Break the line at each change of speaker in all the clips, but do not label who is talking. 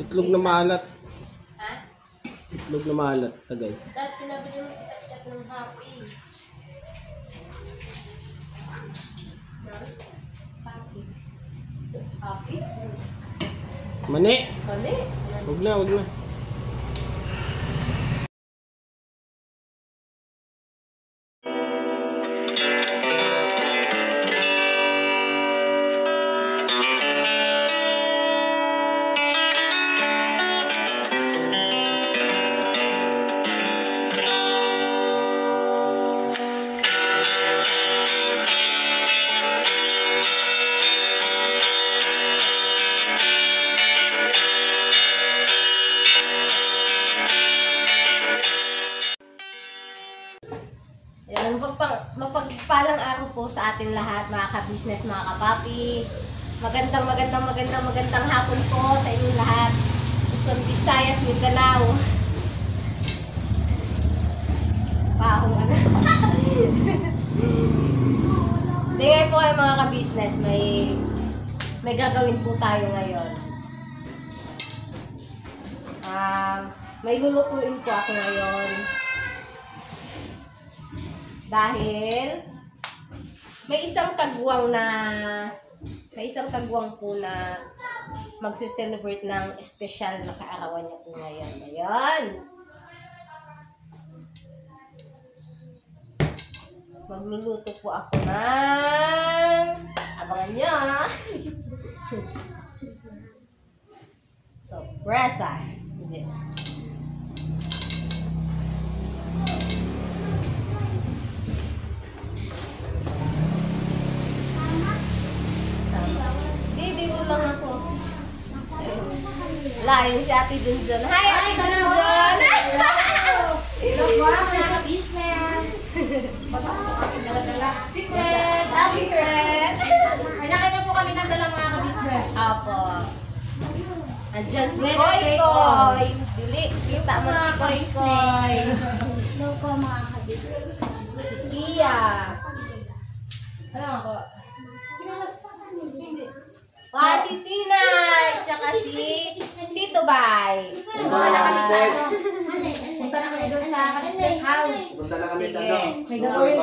Itlog na maalat.
Ha?
Itlog na maalat, tagay.
Dahil pinabili mo si Kat ng happy. Happy. Happy?
Mani!
Mali.
Huwag na, huwag na.
Mapagpalang ako po sa ating lahat, mga ka-business, mga kapapi. Magandang hapon po sa inyong lahat. Luzon, Visayas, Mindanao. Pahong ano. Hindi ngayon po kayo mga ka-business, may gagawin po tayo ngayon. May lulutuin po ako ngayon. Dahil may isang kagwang po na magse-celebrate ng special na kaarawan niya po ngayon. Ayan. Magluluto po ako ng abangan niyo. Sorpresa. Hindi. Dito lang ako. Lain si Ate Junjun. Hi, Ate Junjun!
Hello po, mga business. Basta po kami dala-dala. Secret!
Secret!
Kanya-kanya po kami nagdala mga business.
Apo. Andyan si Koy Koy. Dili, kita mo si Koy Koy.
Hello po mga business.
Iya. Ano ako? Si Tinay, tsaka si Tito Bay.
Punta na kami doon sa business house.
Punta na kami sa
May gagawin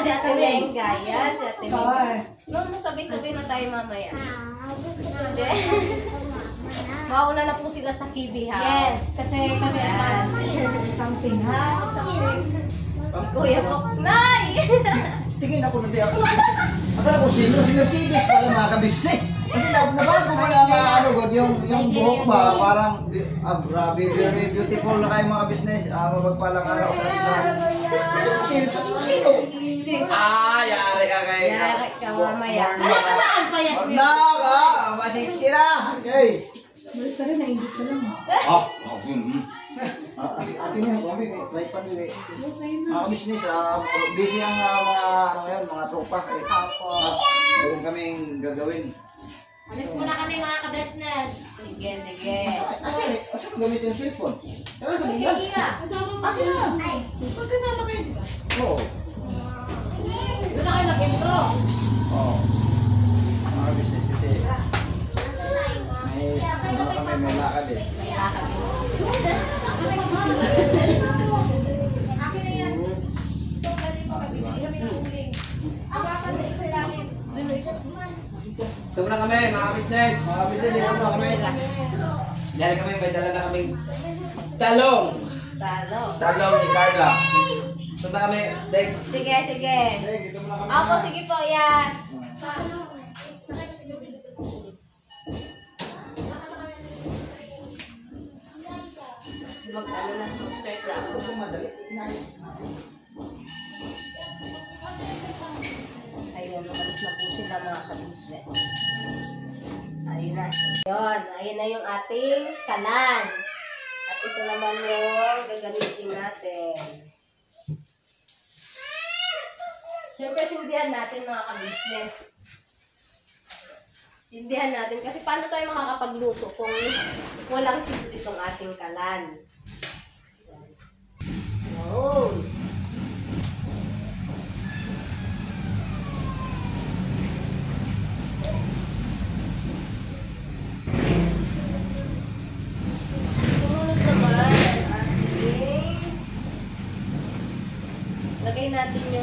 Si Ate Benga. Yan, si Ate Benga.
Sure.
No, sabay-sabay na tayo mamaya. Hindi. Mauna na po sila sa Kibi House.
Yes, kasi kami
Yan.
something ha?
Kuya Poknay!
Tingin ako na tayo. Akala ko sino Mercedes pala mga ka-business. Kasi nabago mo na mga ano God, yung buhok ba, parang grabe, very beautiful na kayo mga business. Mapagpalang araw sa atin. Sino? Yari ka kayo.
Yari ka mamaya.
Orna ka! Masiksi na! Okay.
Malis ka rin, naingit ka lang.
Ate niya, kami, try pa nila. Mga business, busy ang mga tropa. Meron kaming gagawin.
Alis muna kami mga ka-business.
Sige, sige.
Asa gamitin yung cellphone? Akin na! Magkasama kayo. Oo.
Doon na kayo nag-intro.
Oo. Mga business kasi may lakad eh.
Ito na kami, mga business.
Mga business, dito na kami.
Dahil kami, may dala na kaming talong. Talong ni Carla. Ito na kami, Dek.
Sige, sige.
Dito na kami.
Ako, sige po, yan. Mag-start na ako. Ayun, makalis na po sila mga ka-business. Ayun na. Ayun, ayun na yung ating kalan. At ito naman yung gagamitin natin. Siyempre, sindihan natin mga ka-business. Sindihan natin. Kasi paano tayo makakapagluto kung walang sindi itong ating kalan? Oh.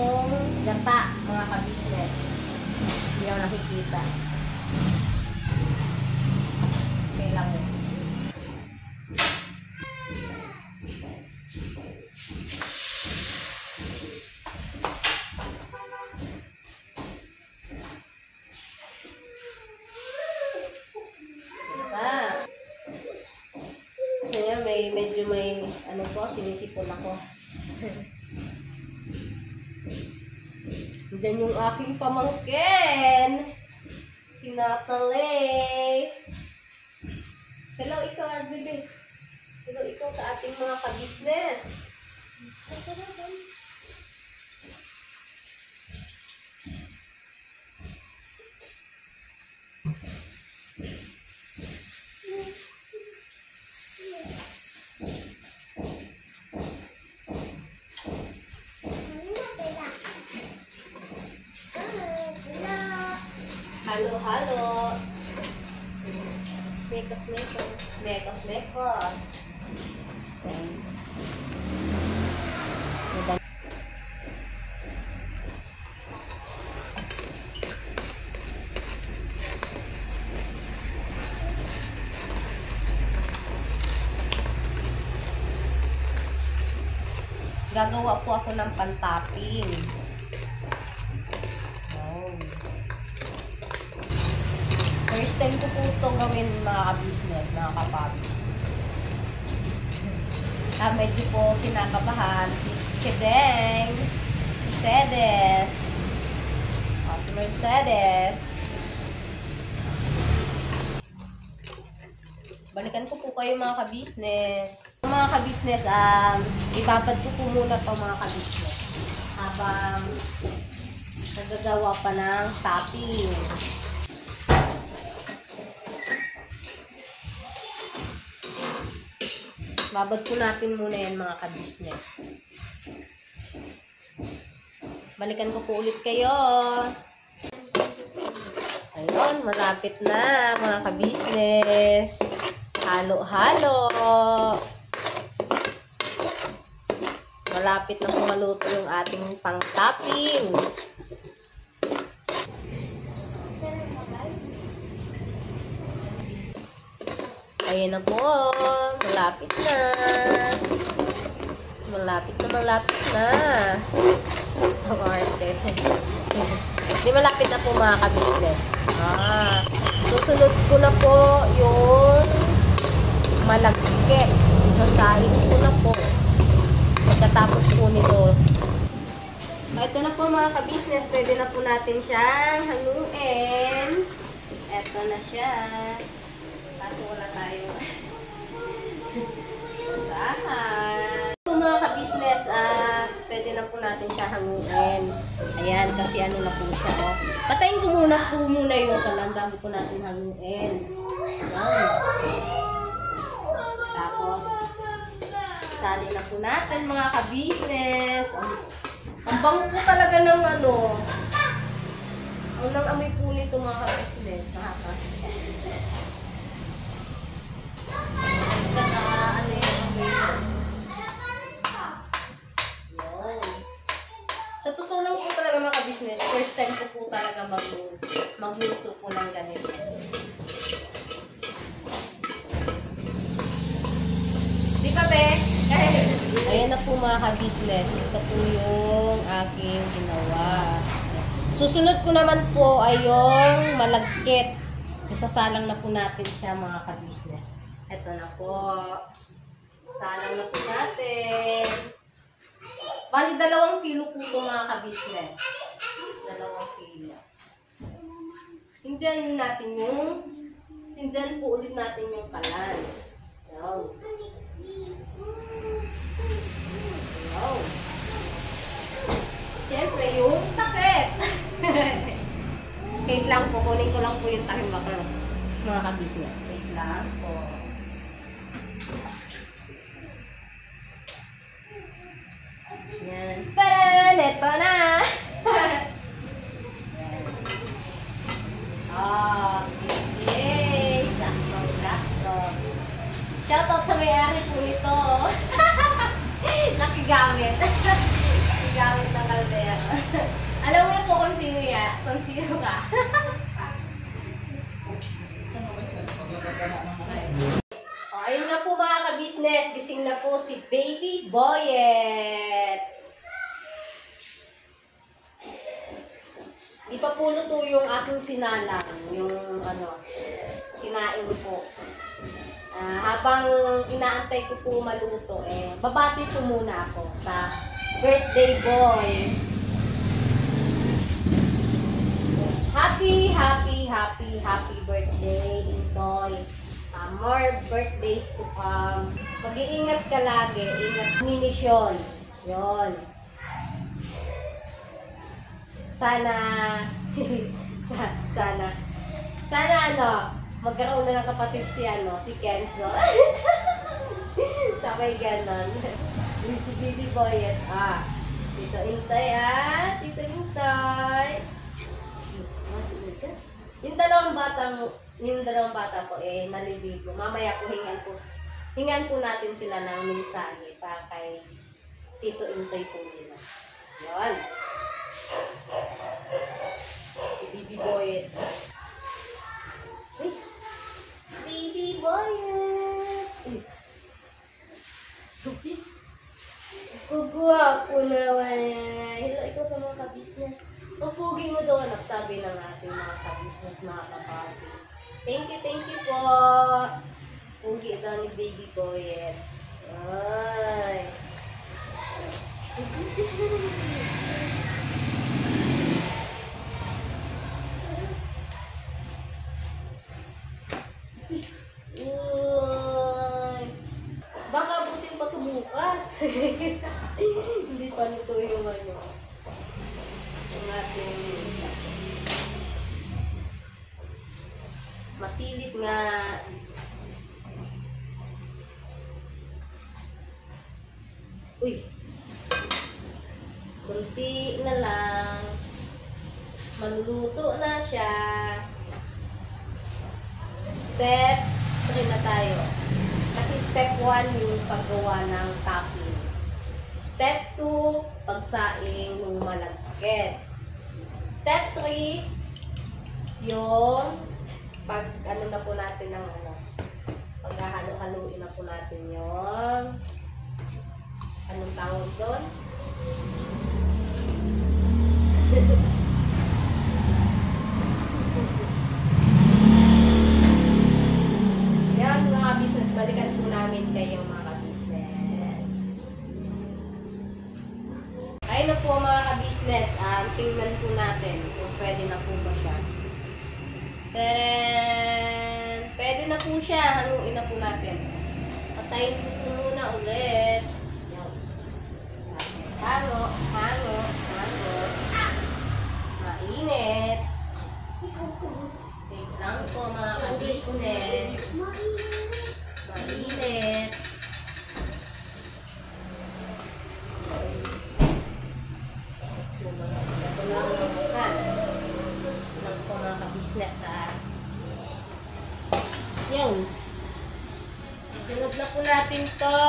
yung gata, mga ka-business. Hindi ako nakikita. Okay lang yun. Medyo may ano po, sinisipon ako. Diyan yung aking pamangkin. Si Natalie. Hello, ikaw, bebe. Hello, ikaw sa ating mga ka-business. Halo, halo. Mekos, mekos. Mekos, mekos. Gagawa po ako ng pan-toppings. Wow. First time ko po ito gawin, mga ka-business, mga kapatid. Medyo po kinakabahan si Chedeng, si Sedes, si Mercedes. Balikan ko po kayo, mga ka-business. Mga ka-business, ibabad ko po muna ito, mga ka-business, habang nagagawa pa ng topping. Babad po natin muna yan, mga ka-business. Balikan ko po ulit kayo. Ayun, malapit na, mga ka-business. Halo-halo. Malapit na po maluto yung ating pang-toppings. Ayan na po. Malapit na. Malapit na, malapit na. Ang arte. Di malapit na po, mga ka-business. Susunod ko na po yung malagkit. Sasahin ko na po. Pagkatapos po nito. Ito na po, mga ka-business. Pwede na po natin siyang hanguin. Ito na siya. Kaso wala tayong basahan. Ito, mga ka-business, pwede na po natin siya hanguin. Ayan, kasi ano na po siya, oh. Patayin ko muna po yung kalan bago po natin hanguin. Ayan. Tapos, sali na po natin, mga ka-business. Ang bango po talaga ng ano. Ang nang-amoy po nito, mga ka-business. Sa totoo lang po talaga, mga ka-business, first time ko po talaga magluto po ng ganito. Di ba, be? Ayan na po, mga ka-business. Ito po yung aking ginawa. Susunod ko naman po ay yung malagkit. Isasalang na po natin siya, mga ka-business. Ito na po. Salang na po natin. Bali, 2 kilo po ito, mga ka-business. 2 kilo. Sindihan natin sindihan po ulit natin yung kalan. Ayan. Wow. Siyempre, yung takip. Wait lang po. Kunin ko lang po yung takip baka, mga ka-business. Wait lang po. Yan. Taran! Ito na! Okay. Sakto. Shoutout sa may-ari po nito. Nakigamit. Nakigamit ng kaldera. Alam mo na po kung sino ya, kung sino ka. Ayun nga po mga ka-business, gising na po si Baby Boyet. Di pa po luto yung aking sinalang, yung sinaing po. Habang inaantay ko po maluto, babati po muna ako sa birthday boy. Happy birthday, Intoy. More birthdays to come. Mag-iingat ka lagi. Ingat mimisyon. Yon. Sana magkaroon na ng kapatid si Kenzo. Sabay ganon. Si Baby Boyet. Tito Intoy Tito Intoy. Yung dalawang bata po naliligo. Mamaya po hingan po natin sila ng mensahe para kay Tito Intoy po nila. Yun. Si Baby Boyet. Baby Boyet. Just kugwapo naman. Hello, ikaw sa mga ka-business. Ang pugi mo daw, anak, sabi ng ating mga ka-business, mga kapatid. Thank you po. Pugi daw ni Baby Boyet. Ay. Uy. Baka abutin pa ito bukas. Hindi pa nito yung yung ating masilip nga kunti na lang maluluto na siya. Step 3 na tayo kasi step 1 yung paggawa ng toppings, step 2 pagsaing ng malagkit, step 3 yung pag na po natin ng paghahalo-haluin na po natin yung anong tawag doon? Yan mga business, balikan po namin kayo mga business. Ayun na po mga ka-business, tingnan po natin kung pwede na po ba siya. Then, pwede na po siya, haluin na po natin. Patayin po po muna ulit. Halo. Mainit. Wait lang po mga ka-business. Mainit. Ito lang yung bukan. Lang po mga ka-business Yan. Sunod na po natin to.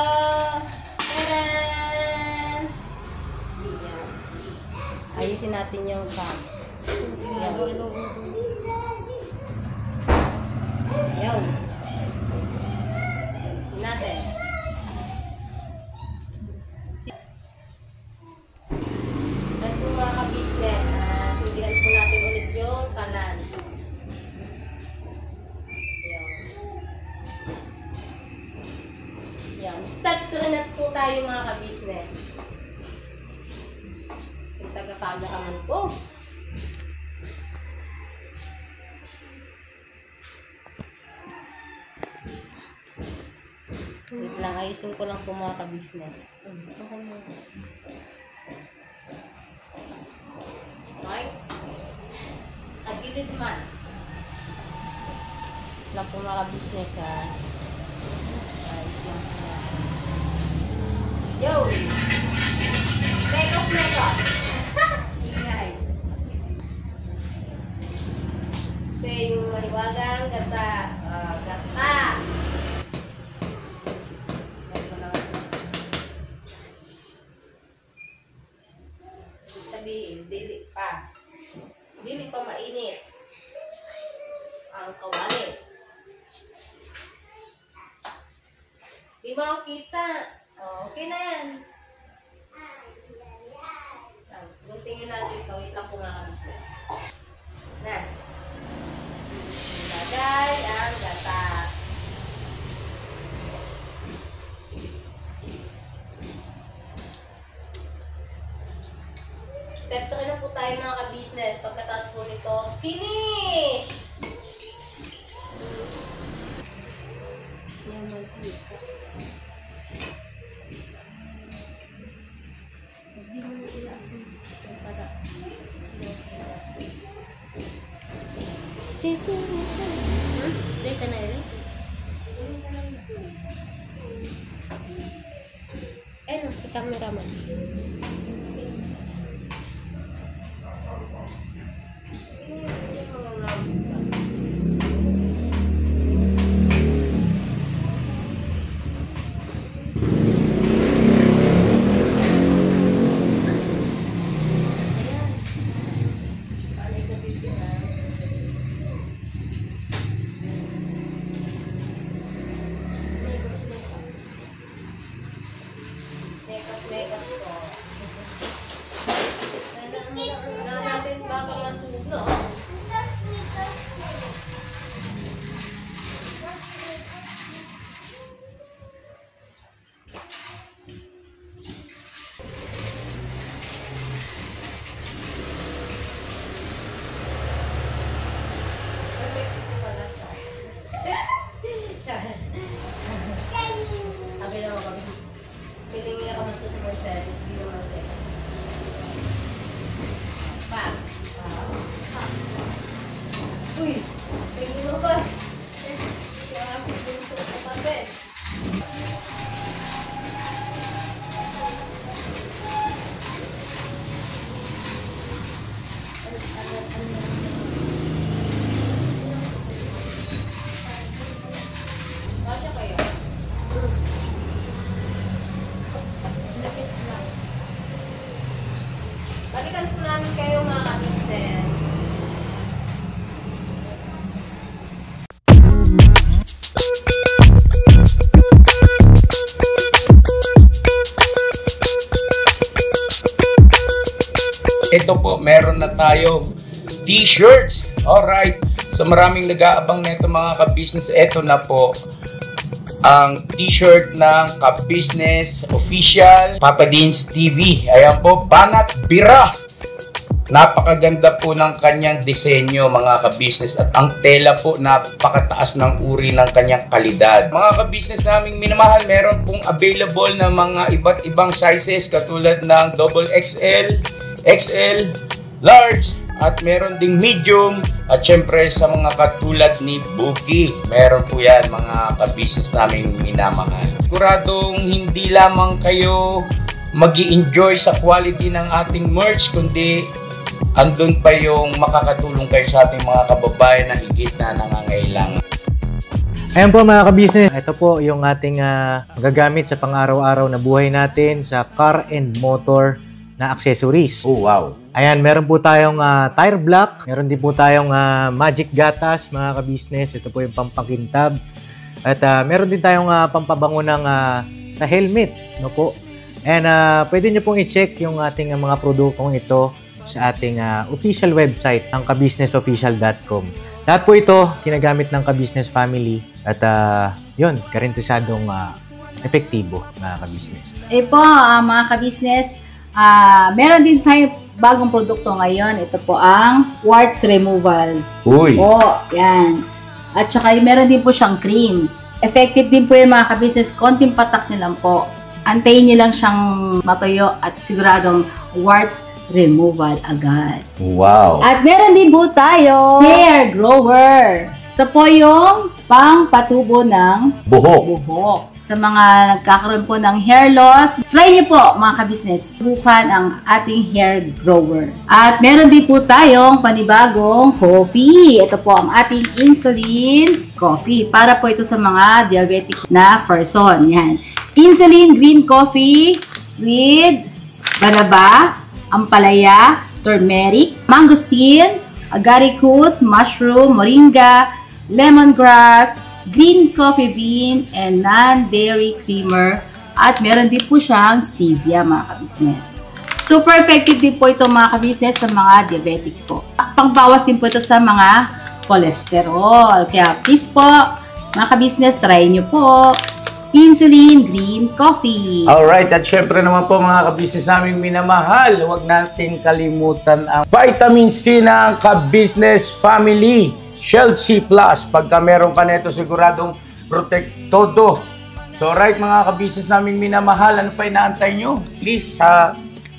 Taran! Yan. Ayusin natin yung cam. Yan. Yan. Ayusin natin. At po mga ka-business, sindihan po natin ulit yung kalan. Yan. Step 3 na po tayo mga ka-business. Yung taga-cameraman ko. Wait lang, ayusin ko lang po mga ka-business. Okay? Tagilid man. Lang po mga ka-business ayos lang po. Yo! Mekos! Ingay. Ito yung mahiwagang gata. Gata! Ibig sabihin, Dili pa. Dili pa mainit. Ang kawali. Di ba ako kita? Oh, okay na yan. Tingin natin ito. Wait lang po mga kabisnes. Na. Lagay ang gata. Step 3 na po tayo mga kabisnes. Pagkatapos po nito, finish! Yan mo po. Hindi mo na ilapin. Para Hindi ka na rin. Ano, si cameraman. Mekas ko. Natin bago masunog, no? Sexy ko pala, Char. Char. Abi naman kami. Piling niya kami ito sa Mercedes, hindi naman sex. Pa. Uy! Tingin mo, boss. Kaya ako din sa kapatid. Kasya kayo? Balikan po namin kayo mga ka-business.
Ito po, meron na tayong t-shirts. Alright. So maraming nag-aabang nito mga ka-business. Ito na po ang t-shirt ng Ka-Business Official Papa Dean's TV. Ayan po, Banat Bira. Napakaganda po ng kanyang disenyo mga ka-business at ang tela po napakataas ng uri ng kanyang kalidad. Mga ka-business naming minamahal, meron pong available na mga iba't ibang sizes katulad ng XXL, XL, large, at meron ding medium at syempre sa mga katulad ni Boogie. Meron po yan mga ka-business naming minamahal. Siguradong hindi lamang kayo mag-i-enjoy sa quality ng ating merch kundi andun pa yung makakatulong kayo sa ating mga kababayan na higit na nangangailangan.
Ayan po mga ka-business, ito po yung ating magagamit sa pang-araw-araw na buhay natin sa car and motor na accessories.
Oh wow!
Ayan, meron po tayong tire block, meron din po tayong magic gatas mga ka-business. Ito po yung pampakintab. At meron din tayong pampabango ng sa helmet, no po. And pwede nyo pong i-check yung ating mga produktong ito sa ating official website, ang kabusinessofficial.com. Lahat po ito ginagamit ng ka-business family at yun, karentusadong epektibo mga ka-business.
Eh po, mga ka-business, meron din tayo bagong produkto ngayon. Ito po ang warts removal.
Uy!
Po, yan. At saka meron din po siyang cream. Effective din po yung mga ka-business. Konting patak nyo lang po. Antayin nyo lang siyang matuyo at siguradong warts removal agad.
Wow!
At meron din po tayo hair grower. Ito po yung pang-patubo ng buhok. Sa mga nagkakaroon po ng hair loss, try niyo po mga ka-business. Subukan ang ating hair grower. At meron din po tayong panibagong coffee. Ito po ang ating insulin coffee. Para po ito sa mga diabetic na person. Yan. Insulin green coffee with banaba, ampalaya, turmeric, mangosteen, agaricus, mushroom, moringa, lemongrass, green coffee bean, and non-dairy creamer. At meron din po siyang stevia, mga kabisnes. Super effective din po ito, mga kabisnes, sa mga diabetic po. Pangbawas din po ito sa mga cholesterol. Kaya please po, mga kabisnes, try nyo po insulin green coffee.
Alright, at syempre naman po mga kabisnes naming minamahal, huwag nating kalimutan ang vitamin C ng ka-business family. Shield C+. Pagka meron ka nito, siguradong protektodo. So right mga ka-business naming minamahal, ano pa inaantay nyo? Please,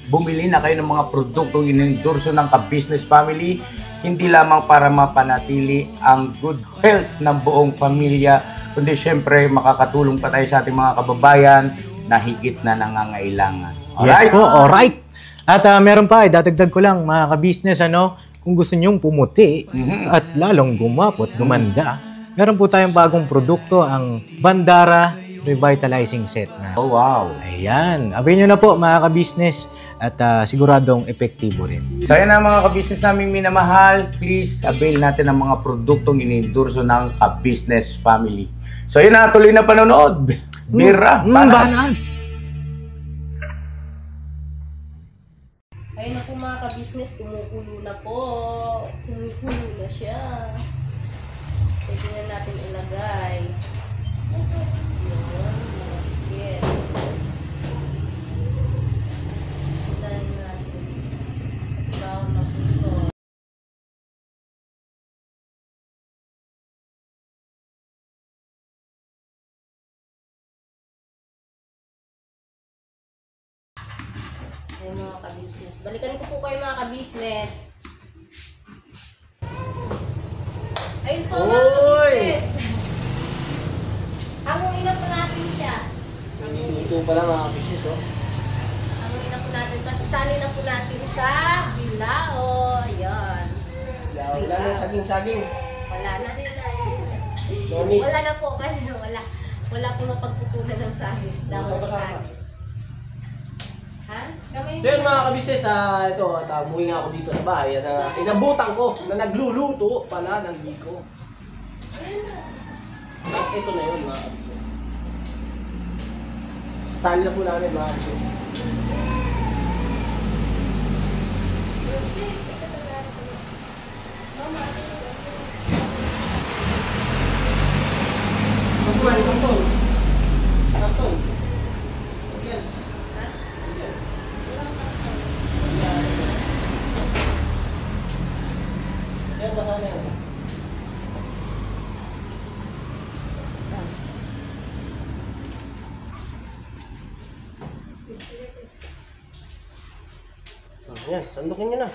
bumili na kayo ng mga produktong inendorso ng ka-business family. Hindi lamang para mapanatili ang good health ng buong pamilya, kundi syempre makakatulong pa tayo sa ating mga kababayan na higit na nangangailangan. Alright?
Yes po, alright. At meron pa, dadagdag ko lang mga ka-business, kung gusto nyong pumuti at lalong gumapot, gumanda, meron po tayong bagong produkto, ang Bandara Revitalizing Set na.
Oh, wow.
Ayan, abay nyo na po mga ka-business at siguradong epektibo rin.
So yan na mga ka-business naming minamahal, please avail natin ang mga produktong inendorso ng ka-business family. So yun na, tuloy na panonood. Bira,
Banat.
Ayun na po mga ka-business, kumukulo na po. Kumukulo na siya. Pwede na natin ilagay. Yun. Yes. Ilagay natin. Kasi bawang masulo. Ayun mga ka-business. Balikan ko po kayo mga ka-business. Ayun po mga ka-business. Hanguin na po natin siya.
Ito pala mga business, oh.
Hanguin na po natin. Pasasalin na po natin sa bilao. Ayan.
Wala na saging-saging.
Wala na.
Noni.
Wala na po kasi wala po mapagputulan ng saging. Dahon ng saging. Ha? Kamay
So yun mga kabisnes, ito, umuwi nga ako dito sa bahay at inabutan ko na nagluluto pala ng biko. At ito na yun mga kabisnes. Sasali na po namin mga kabisnes. Magkuhan itong tol. Karton. Again. Yan ba sana yan? Yan, sandukin nyo na.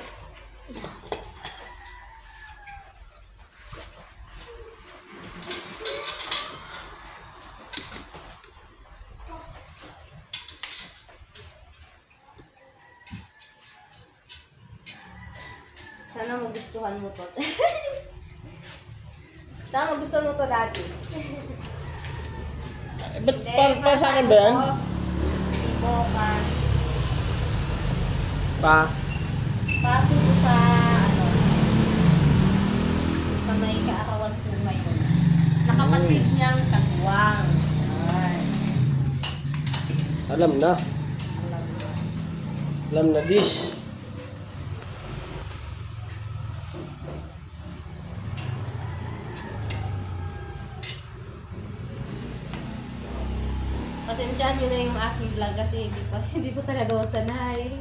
Sana magustuhan mo to. Sana magustuhan mo to dati.
Ba't para sa akin ba yan?
Ibo ka.
Pa?
Pato sa sa may kaarawan po ngayon. Nakapatid niyang kagwang.
Alam na. Alam na dish.
Pasensyahan nyo na yung aking vlog kasi hindi pa talaga ako sanay.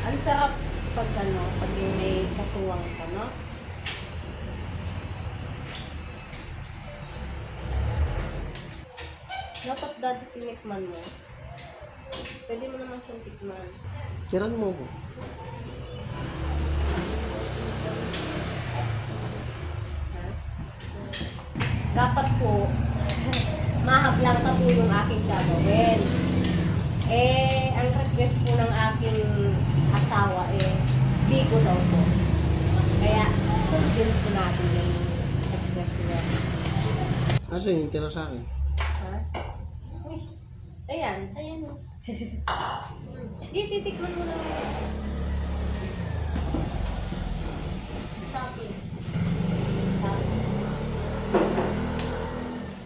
Ang sarap pag pag yung may katuwang ka, no? Dapat dati tinikman mo. Pwede mo naman siyang tikman.
Tiran mo ko.
Dapat po, mahablang pa po yung aking gagawin. Ang request po ng aking asawa bigo daw po. Kaya, sundin po natin yung request niya.
Asa yung tira sa akin?
Ha? Uy. Ayan. Ayan. Di, titikman mo lang. Sabi.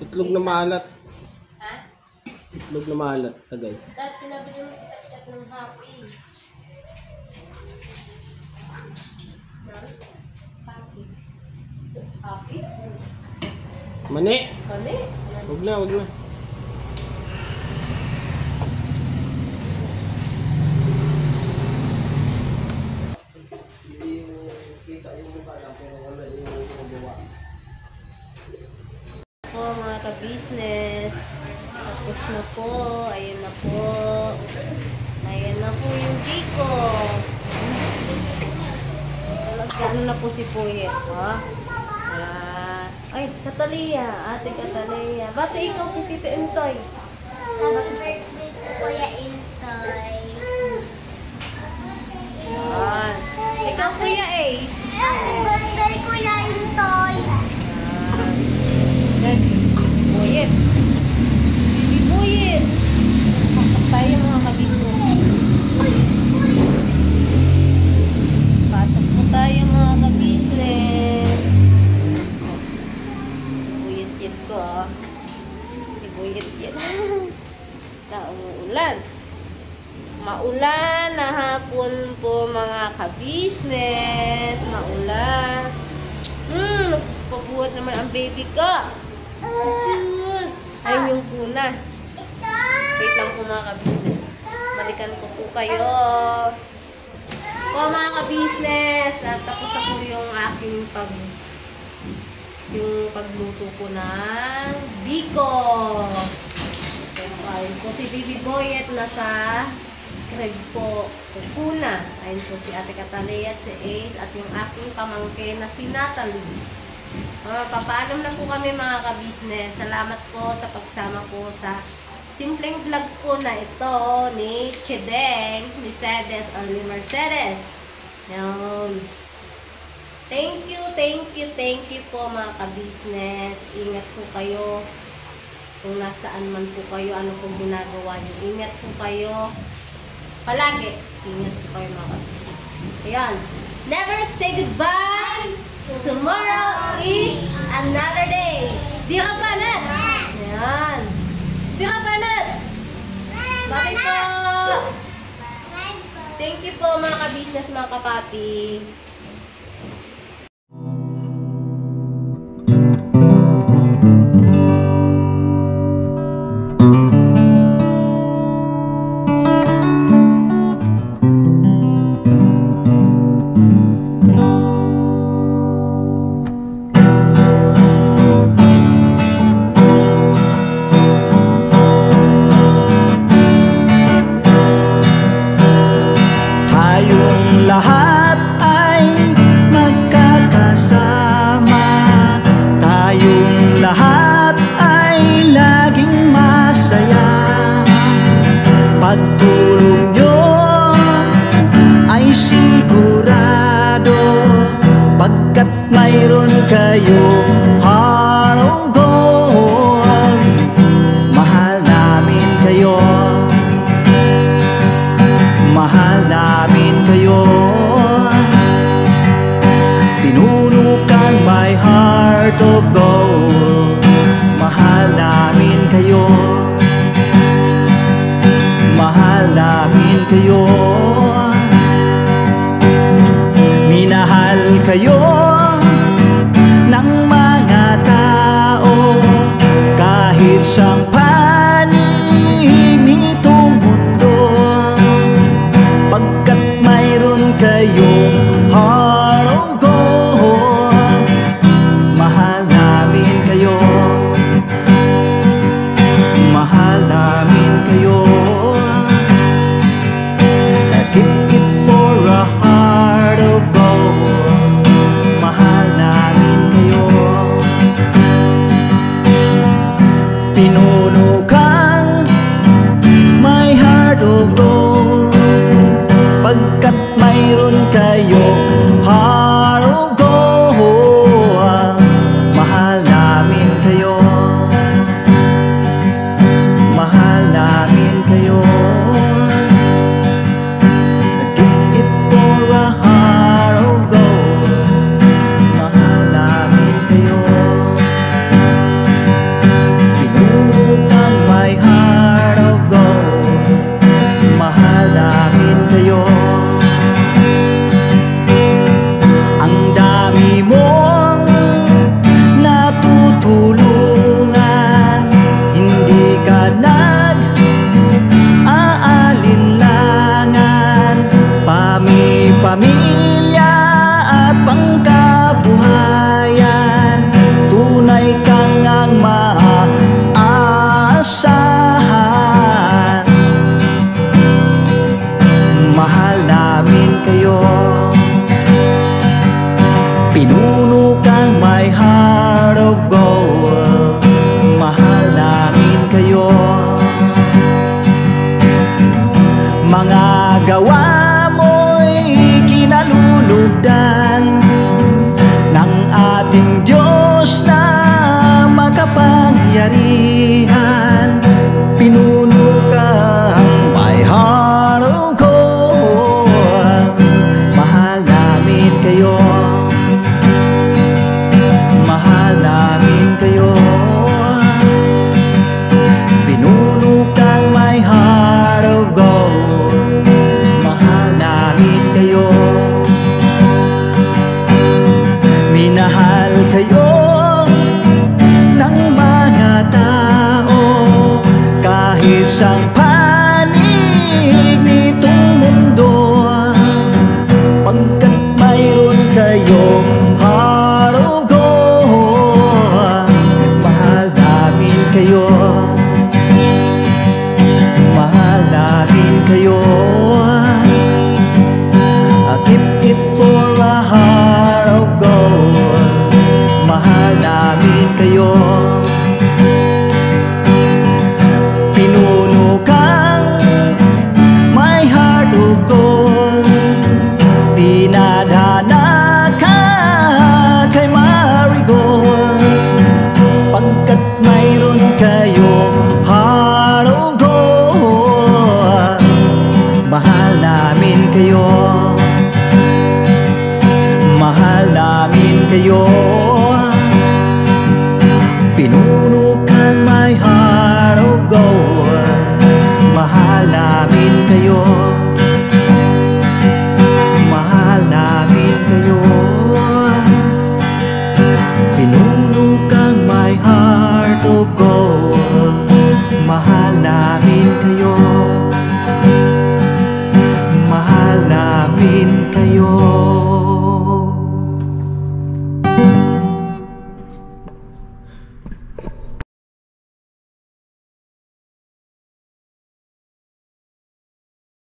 Itlog na maalat.
Ha?
Itlog na maalat, tagay.
Dahil pinabili mo si Kat ng happy. Happy. Happy?
Mani!
Mali?
Huwag na, huwag na.
Po mga ka-business, tapos na po, ayan na po. Ayan na po yung Biko. Talagang na po si Puyet, ha? Ay, Catalia, ate Catalia. Ba't ikaw po Tita Intoy?
Happy birthday to Kuya Intoy.
Yan. Ikaw Kuya Ace.
Happy birthday Kuya Intoy.
Guys, Puyet. Bibi Puyet. Pasok tayo mga ka-business. Pasok po tayo mga ka-business. Buyet-yet ko ah. Buyet-yet. Nauulan. Maulan na hapon po mga ka-business. Maulan. Nagpabuhat naman ang baby ko. Diyos! Ayun yung kuna. Wait lang po mga ka-business. Balikan ko po kayo. Po mga ka-business. At tapos na po yung aking pagluto ko ng biko. Ayun po si Baby Boy at nasa Craig po. Kuna. Ayun po si Ate Catalia at si Ace at yung aking pamangkin na si Natalie. Papaalam na po kami mga ka-business. Salamat po sa pagsama po sa simpleng vlog po na ito ni Chedeng Mercedes or ni Mercedes. Yan. Thank you po mga ka-business. Ingat po kayo. Kung nasaan man po kayo, ano pong ginagawa niyo. Ingat po kayo. Palagi. Ingat po kayo mga ka-business. Ayan. Never say goodbye. Tomorrow is another day. Di ka banat. Ayan. Di ka banat. Bye po. Thank you po mga ka-business, mga kapati.
Pagtulong nyo ay sigurado, pagkat mayroon kayong heart of gold. Mahal namin kayo, mahal namin kayo. Pinunukan my heart of gold. Mahal namin kayo, mahal namin kayo. Minahal kayo ng mga gawa mo'y kinalulugdan ng ating Diyos na makapangyarihan. Pinuno kang my heart of gold. Mahal namin kayo, mahal namin kayo. Pinuno kang my heart of gold. Mahal namin kayo, minahal kayo ng mga tao kahit sang